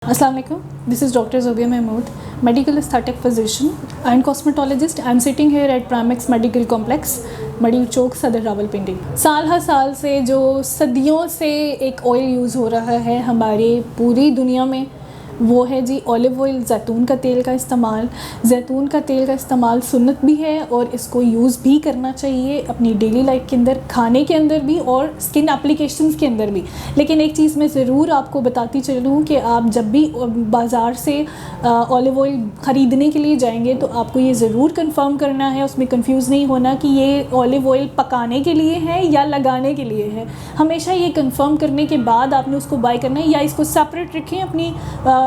Assalamu alaikum. This is Dr. Zubia Mahmood, medical aesthetic physician and cosmetologist. I am sitting here at Primex Medical Complex, मडी चौक, सदर रावलपिंडी। साल हर साल से जो सदियों से एक ऑयल यूज़ हो रहा है हमारी पूरी दुनिया में, वो है जी ऑलिव ऑयल। जैतून का तेल का इस्तेमाल, जैतून का तेल का इस्तेमाल सुन्नत भी है और इसको यूज़ भी करना चाहिए अपनी डेली लाइफ के अंदर, खाने के अंदर भी और स्किन एप्लीकेशंस के अंदर भी। लेकिन एक चीज़ मैं ज़रूर आपको बताती चलूँ कि आप जब भी बाज़ार से ऑलिव ऑयल ख़रीदने के लिए जाएंगे तो आपको ये ज़रूर कंफर्म करना है, उसमें कंफ्यूज नहीं होना कि ये ऑलिव ऑयल पकाने के लिए है या लगाने के लिए है। हमेशा ये कंफर्म करने के बाद आपने उसको बाय करना है, या इसको सेपरेट रखें अपनी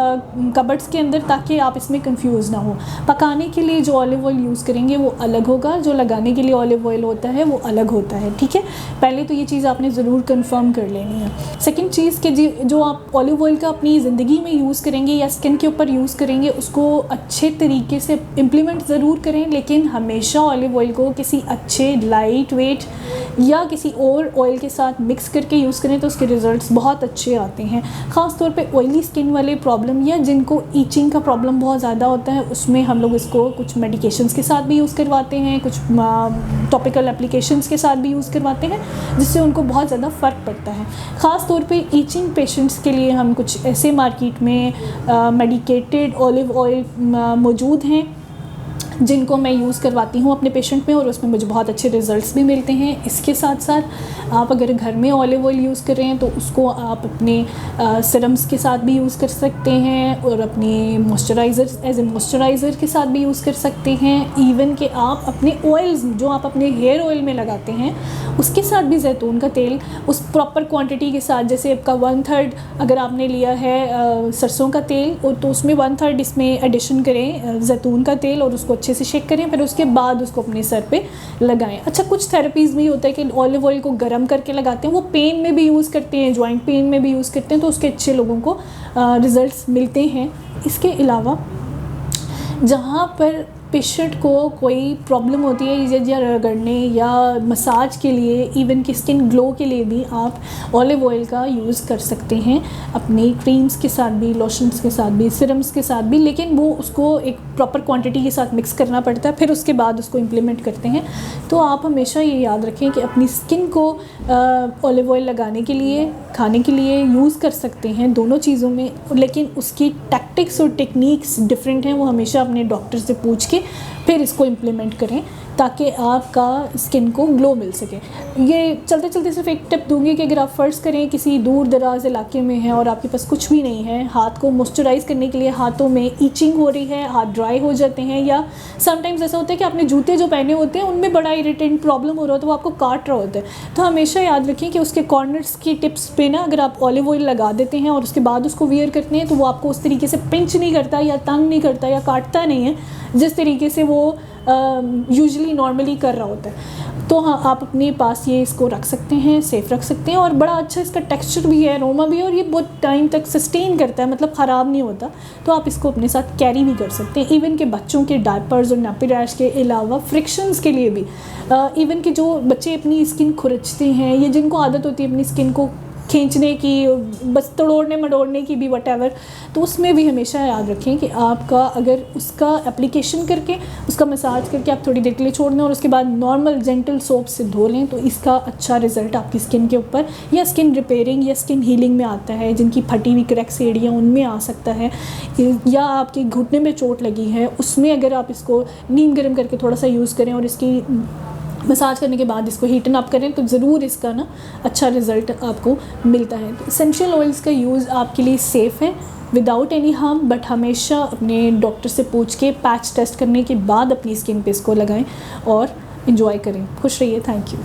कबर्ड्स के अंदर ताकि आप इसमें कंफ्यूज ना हो। पकाने के लिए जो ऑलिव ऑयल यूज़ करेंगे वो अलग होगा, जो लगाने के लिए ऑलिव ऑयल होता है वो अलग होता है। ठीक है, पहले तो ये चीज़ आपने ज़रूर कंफर्म कर लेनी है। सेकंड चीज़ कि जो आप ऑलिव ऑयल का अपनी ज़िंदगी में यूज़ करेंगे या स्किन के ऊपर यूज़ करेंगे उसको अच्छे तरीके से इम्प्लीमेंट ज़रूर करें, लेकिन हमेशा ऑलिव ऑयल को किसी अच्छे लाइट वेट या किसी और ऑयल के साथ मिक्स करके यूज़ करें तो उसके रिज़ल्ट्स बहुत अच्छे आते हैं। ख़ास तौर पे ऑयली स्किन वाले प्रॉब्लम या जिनको ईचिंग का प्रॉब्लम बहुत ज़्यादा होता है, उसमें हम लोग इसको कुछ मेडिकेशंस के साथ भी यूज़ करवाते हैं, कुछ टॉपिकल एप्लीकेशंस के साथ भी यूज़ करवाते हैं, जिससे उनको बहुत ज़्यादा फ़र्क पड़ता है। ख़ास तौर पे ईचिंग पेशेंट्स के लिए हम कुछ ऐसे मार्केट में मेडिकेटेड ऑलिव ऑयल मौजूद हैं जिनको मैं यूज़ करवाती हूँ अपने पेशेंट में और उसमें मुझे बहुत अच्छे रिज़ल्ट्स भी मिलते हैं। इसके साथ साथ आप अगर घर में ऑलिव ऑयल यूज़ कर रहे हैं तो उसको आप अपने सिरम्स के साथ भी यूज़ कर सकते हैं और अपने मॉइस्चराइज़र एज ए मॉइस्चराइज़र के साथ भी यूज़ कर सकते हैं। इवन कि आप अपने ऑयल्स जो आप अपने हेयर ऑयल में लगाते हैं उसके साथ भी जैतून का तेल उस प्रॉपर क्वांटिटी के साथ, जैसे आपका 1/3 अगर आपने लिया है सरसों का तेल तो उसमें 1/3 इसमें एडिशन करें जैतून का तेल और उसको अच्छे से शेक करें, फिर उसके बाद उसको अपने सर पे लगाएं। अच्छा, कुछ थेरेपीज़ भी होता है कि ऑलिव ऑयल को गर्म करके लगाते हैं, वो पेन में भी यूज़ करते हैं, जॉइंट पेन में भी यूज़ करते हैं, तो उसके अच्छे लोगों को रिज़ल्ट्स मिलते हैं। इसके अलावा जहाँ पर पेशेंट को कोई प्रॉब्लम होती है या रगड़ने या मसाज के लिए, इवन कि स्किन ग्लो के लिए भी आप ऑलिव ऑयल का यूज़ कर सकते हैं अपनी क्रीम्स के साथ भी, लोशंस के साथ भी, सिरम्स के साथ भी, लेकिन वो उसको एक प्रॉपर क्वांटिटी के साथ मिक्स करना पड़ता है, फिर उसके बाद उसको इम्प्लीमेंट करते हैं। तो आप हमेशा ये याद रखें कि अपनी स्किन को ऑलिव ऑयल लगाने के लिए, खाने के लिए यूज़ कर सकते हैं दोनों चीज़ों में, लेकिन उसकी टैक्टिक्स और टेक्निक्स डिफरेंट हैं। वो हमेशा अपने डॉक्टर से पूछ के फिर इसको इम्प्लीमेंट करें ताकि आपका स्किन को ग्लो मिल सके। ये चलते चलते सिर्फ एक टिप दूंगी कि अगर आप फ़र्ज़ करें किसी दूर दराज इलाके में हैं और आपके पास कुछ भी नहीं है, हाथ को मॉइस्चराइज़ करने के लिए हाथों में ईचिंग हो रही है, हाथ ड्राई हो जाते हैं, या समटाइम्स ऐसा होता है कि आपने जूते जो पहने होते हैं उनमें बड़ा इरिटेंट प्रॉब्लम हो रहा होता है, वो आपको काट रहा होता है, तो हमेशा याद रखें कि उसके कॉर्नर्स की टिप्स पे ना अगर आप ऑलिव ऑयल लगा देते हैं और उसके बाद उसको वियर करते हैं तो वो आपको उस तरीके से पिंच नहीं करता या तंग नहीं करता या काटता नहीं है जिस तरीके से वो यूजुअली नॉर्मली कर रहा होता है। तो हाँ, आप अपने पास ये इसको रख सकते हैं, सेफ़ रख सकते हैं, और बड़ा अच्छा इसका टेक्सचर भी है, अरोमा भी है, और ये बहुत टाइम तक सस्टेन करता है, मतलब ख़राब नहीं होता। तो आप इसको अपने साथ कैरी भी कर सकते हैं, इवन के बच्चों के डायपर्स और नैपी रैश के अलावा फ्रिक्शंस के लिए भी। इवन कि जो बच्चे अपनी स्किन खुरचते हैं या जिनको आदत होती है अपनी स्किन को खींचने की, बस तोड़ने मड़ोड़ने की भी, वटेवर, तो उसमें भी हमेशा याद रखें कि आपका अगर उसका एप्लीकेशन करके उसका मसाज करके आप थोड़ी देर के लिए छोड़ दें और उसके बाद नॉर्मल जेंटल सोप से धो लें तो इसका अच्छा रिज़ल्ट आपकी स्किन के ऊपर या स्किन रिपेयरिंग या स्किन हीलिंग में आता है। जिनकी फटी हुई क्रैक्स एरिया उनमें आ सकता है, या आपके घुटने में चोट लगी है उसमें अगर आप इसको नीम गर्म करके थोड़ा सा यूज़ करें और इसकी मसाज करने के बाद इसको हीटन अप करें तो ज़रूर इसका ना अच्छा रिज़ल्ट आपको मिलता है। तो एसेंशियल ऑयल्स का यूज़ आपके लिए सेफ़ है विदाउट एनी हार्म, बट हमेशा अपने डॉक्टर से पूछ के पैच टेस्ट करने के बाद अपनी स्किन पे इसको लगाएं और एंजॉय करें। खुश रहिए। Thank you.